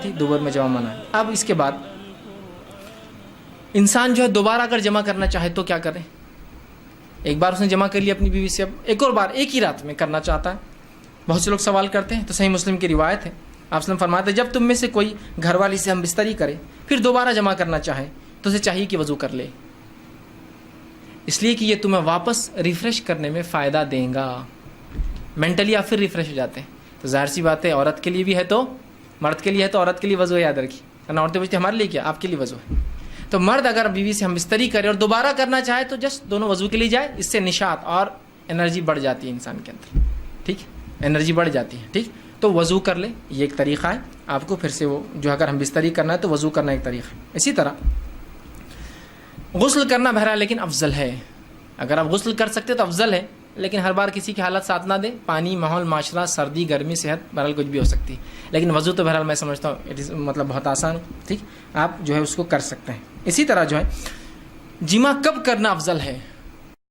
تھی دوبارہ میں جمع منع ہے. اب اس کے بعد انسان جو ہے دوبارہ اگر جمع کرنا چاہے تو کیا کرے؟ ایک بار اس نے جمع کر لی اپنی بیوی سے, اب ایک اور بار ایک ہی رات میں کرنا چاہتا ہے. بہت سے لوگ سوال کرتے ہیں, تو صحیح مسلم کی روایت ہے, آپ وسلم فرماتے ہیں جب تم میں سے کوئی گھر والی سے ہم بستری کرے پھر دوبارہ جمع کرنا چاہے تو اسے چاہیے کہ وضو کر لے, اس لیے کہ یہ تمہیں واپس ریفریش کرنے میں فائدہ دے گا. مینٹلی آپ پھر ریفریش ہو جاتے ہیں. تو ظاہر سی بات ہے عورت کے لیے بھی ہے تو مرد کے لیے ہے, تو عورت کے لیے وضو یاد رکھی, ورنہ عورتیں پوچھتی ہمارے لیے کیا, آپ کے لیے وضو ہے. تو مرد اگر بیوی سے ہم بستری کرے اور دوبارہ کرنا چاہے تو جسٹ دونوں وضو کے لیے جائے, اس سے نشاط اور انرجی بڑھ جاتی ہے انسان کے اندر. ٹھیک, انرجی بڑھ جاتی ہے. ٹھیک, تو وضو کر لے, یہ ایک طریقہ ہے آپ کو پھر سے وہ جو اگر ہم بستری کرنا ہے تو وضو کرنا ایک طریقہ ہے. اسی طرح غسل کرنا بہرحال لیکن افضل ہے, اگر آپ غسل کر سکتے تو افضل ہے, لیکن ہر بار کسی کی حالت ساتھ نہ دے, پانی, ماحول, معاشرہ, سردی, گرمی, صحت, بہرحال کچھ بھی ہو سکتی ہے. لیکن وضو تو بہرحال میں سمجھتا ہوں مطلب بہت آسان ہے. ٹھیک, آپ جو ہے اس کو کر سکتے ہیں. اسی طرح جو ہے جمع کب کرنا افضل ہے,